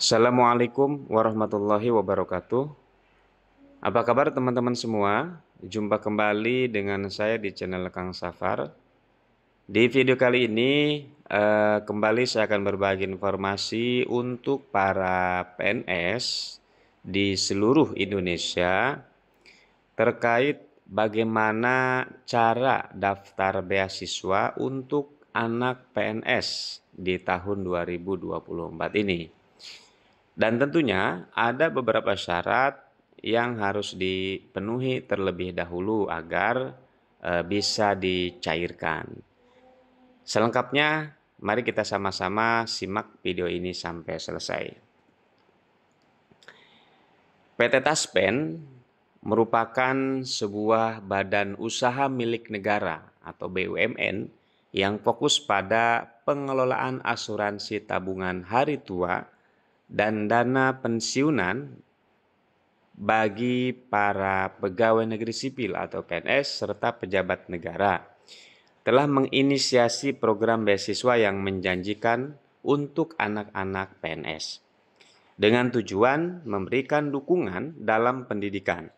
Assalamualaikum warahmatullahi wabarakatuh. Apa kabar teman-teman semua? Jumpa kembali dengan saya di channel Kang Safar. Di video kali ini kembali saya akan berbagi informasi untuk para PNS di seluruh Indonesia terkait bagaimana cara daftar beasiswa untuk anak PNS di tahun 2024 ini. Dan tentunya ada beberapa syarat yang harus dipenuhi terlebih dahulu agar bisa dicairkan. Selengkapnya, mari kita sama-sama simak video ini sampai selesai. PT Taspen merupakan sebuah badan usaha milik negara atau BUMN yang fokus pada pengelolaan asuransi tabungan hari tua dan dana pensiunan bagi para pegawai negeri sipil atau PNS serta pejabat negara, telah menginisiasi program beasiswa yang menjanjikan untuk anak-anak PNS dengan tujuan memberikan dukungan dalam pendidikan.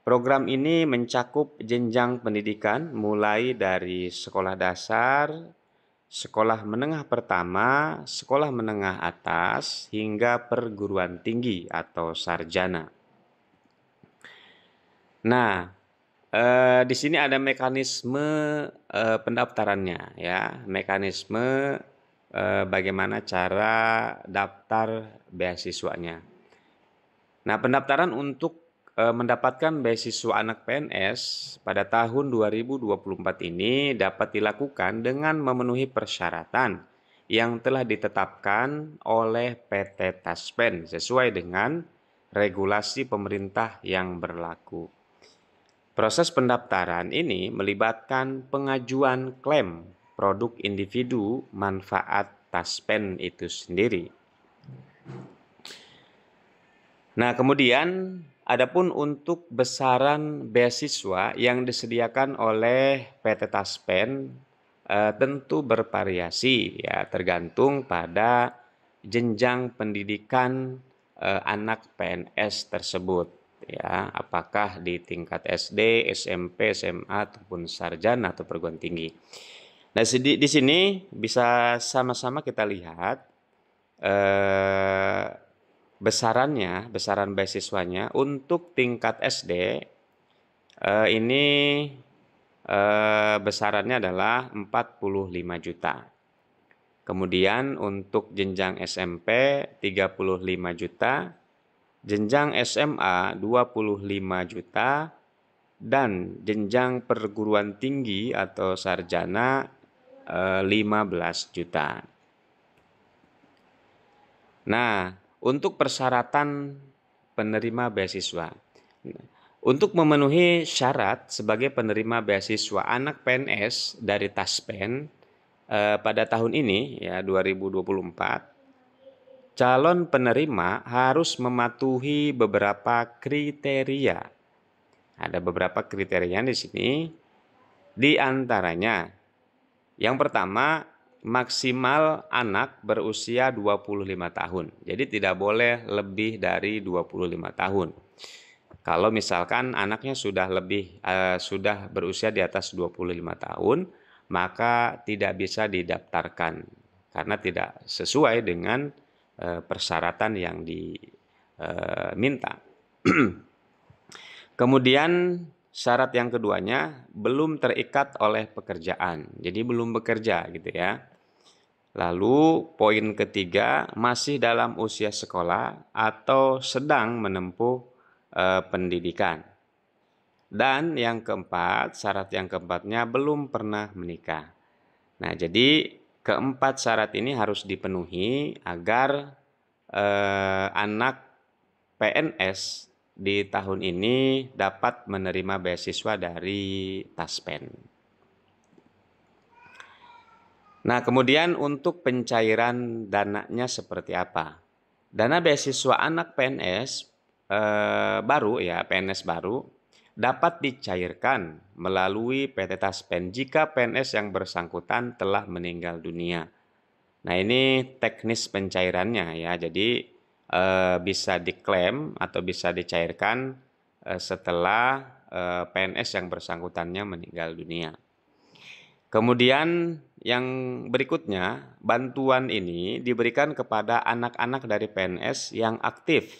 Program ini mencakup jenjang pendidikan mulai dari sekolah dasar, sekolah menengah pertama, sekolah menengah atas, hingga perguruan tinggi atau sarjana. Nah, di sini ada mekanisme pendaftarannya, ya, mekanisme bagaimana cara daftar beasiswanya. Nah, pendaftaran untuk mendapatkan beasiswa anak PNS pada tahun 2024 ini dapat dilakukan dengan memenuhi persyaratan yang telah ditetapkan oleh PT Taspen sesuai dengan regulasi pemerintah yang berlaku. Proses pendaftaran ini melibatkan pengajuan klaim produk individu manfaat Taspen itu sendiri. Nah, kemudian adapun untuk besaran beasiswa yang disediakan oleh PT Taspen tentu bervariasi, ya, tergantung pada jenjang pendidikan anak PNS tersebut, ya, apakah di tingkat SD, SMP, SMA ataupun sarjana atau perguruan tinggi. Nah, di sini bisa sama-sama kita lihat besaran beasiswanya untuk tingkat SD ini besarannya adalah 45 juta. Kemudian untuk jenjang SMP 35 juta, jenjang SMA 25 juta, dan jenjang perguruan tinggi atau sarjana 15 juta. Nah, untuk persyaratan penerima beasiswa. Untuk memenuhi syarat sebagai penerima beasiswa anak PNS dari Taspen pada tahun ini, ya, 2024, calon penerima harus mematuhi beberapa kriteria. Ada beberapa kriteria di sini. Di antaranya, yang pertama, maksimal anak berusia 25 tahun. Jadi tidak boleh lebih dari 25 tahun. Kalau misalkan anaknya sudah berusia di atas 25 tahun, maka tidak bisa didaftarkan karena tidak sesuai dengan persyaratan yang diminta. Kemudian syarat yang keduanya belum terikat oleh pekerjaan, jadi belum bekerja gitu ya. Lalu poin ketiga masih dalam usia sekolah atau sedang menempuh pendidikan. Dan yang keempat, syarat yang keempatnya belum pernah menikah. Nah, jadi keempat syarat ini harus dipenuhi agar anak PNS di tahun ini dapat menerima beasiswa dari Taspen. Nah, kemudian untuk pencairan dananya seperti apa? Dana beasiswa anak PNS baru, ya, PNS baru dapat dicairkan melalui PT Taspen jika PNS yang bersangkutan telah meninggal dunia. Nah, ini teknis pencairannya, ya. Jadi bisa diklaim atau bisa dicairkan setelah PNS yang bersangkutannya meninggal dunia. Kemudian yang berikutnya, bantuan ini diberikan kepada anak-anak dari PNS yang aktif,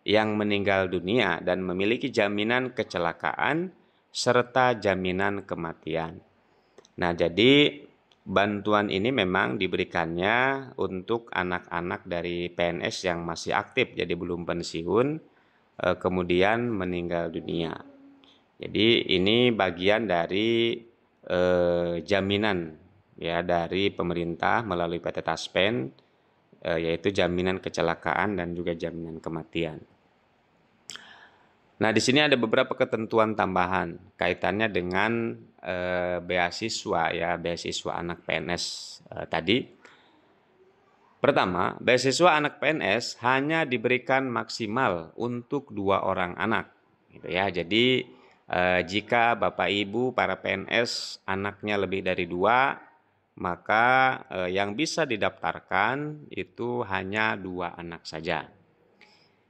yang meninggal dunia dan memiliki jaminan kecelakaan serta jaminan kematian. Nah, jadi bantuan ini memang diberikannya untuk anak-anak dari PNS yang masih aktif, jadi belum pensiun, kemudian meninggal dunia. Jadi ini bagian dari jaminan ya dari pemerintah melalui PT Taspen, yaitu jaminan kecelakaan dan juga jaminan kematian. Nah, di sini ada beberapa ketentuan tambahan kaitannya dengan beasiswa ya, beasiswa anak PNS tadi. Pertama, beasiswa anak PNS hanya diberikan maksimal untuk 2 orang anak, gitu ya. Jadi jika Bapak Ibu para PNS anaknya lebih dari 2, maka yang bisa didaftarkan itu hanya 2 anak saja.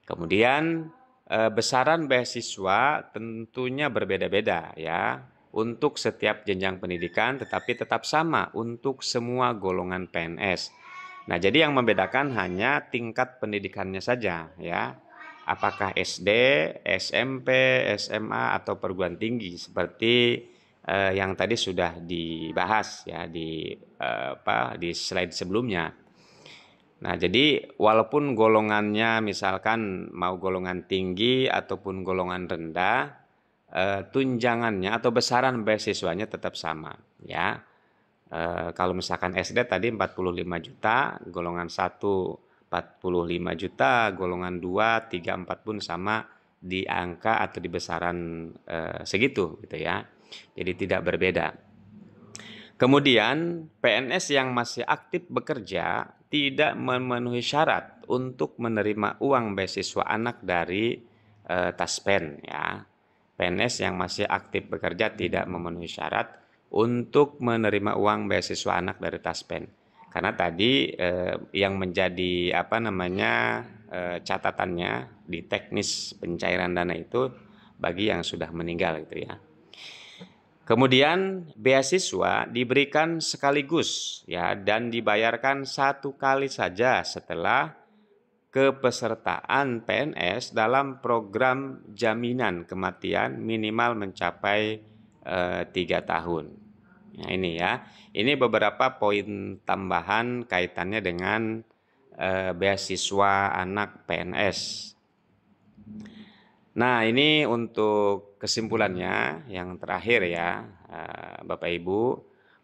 Kemudian besaran beasiswa tentunya berbeda-beda ya untuk setiap jenjang pendidikan, tetapi tetap sama untuk semua golongan PNS. Nah, jadi yang membedakan hanya tingkat pendidikannya saja ya. Apakah SD, SMP, SMA atau perguruan tinggi seperti yang tadi sudah dibahas ya di slide sebelumnya. Nah, jadi walaupun golongannya misalkan mau golongan tinggi ataupun golongan rendah, tunjangannya atau besaran beasiswanya tetap sama ya. Kalau misalkan SD tadi 45 juta, golongan 1 45 juta, golongan 2, 3, 4 pun sama di angka atau di besaran segitu gitu ya. Jadi tidak berbeda. Kemudian PNS yang masih aktif bekerja tidak memenuhi syarat untuk menerima uang beasiswa anak dari Taspen ya. PNS yang masih aktif bekerja tidak memenuhi syarat untuk menerima uang beasiswa anak dari Taspen. Karena tadi yang menjadi catatannya di teknis pencairan dana itu bagi yang sudah meninggal gitu ya. Kemudian beasiswa diberikan sekaligus ya dan dibayarkan 1 kali saja setelah kepesertaan PNS dalam program jaminan kematian minimal mencapai 3 tahun. Nah, ini ya. Ini beberapa poin tambahan kaitannya dengan beasiswa anak PNS. Nah, ini untuk kesimpulannya yang terakhir ya, Bapak Ibu.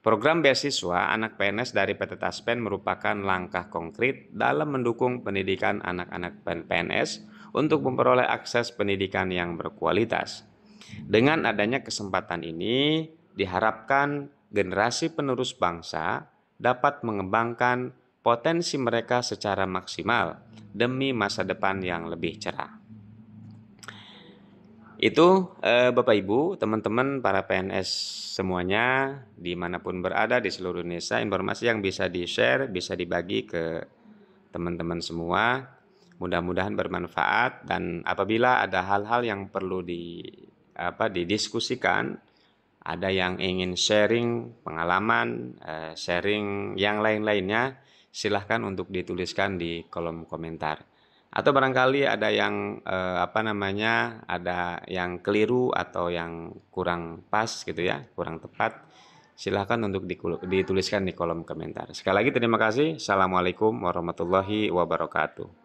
Program beasiswa anak PNS dari PT Taspen merupakan langkah konkret dalam mendukung pendidikan anak-anak PNS untuk memperoleh akses pendidikan yang berkualitas. Dengan adanya kesempatan ini, diharapkan generasi penerus bangsa dapat mengembangkan potensi mereka secara maksimal demi masa depan yang lebih cerah. Itu Bapak Ibu, teman-teman para PNS semuanya dimanapun berada di seluruh Indonesia, informasi yang bisa di-share, bisa dibagi ke teman-teman semua. Mudah-mudahan bermanfaat dan apabila ada hal-hal yang perlu didiskusikan, ada yang ingin sharing pengalaman, sharing yang lain-lainnya, silahkan untuk dituliskan di kolom komentar. Atau barangkali ada yang ada yang keliru atau yang kurang pas gitu ya, kurang tepat, silahkan untuk dituliskan di kolom komentar. Sekali lagi terima kasih. Assalamualaikum warahmatullahi wabarakatuh.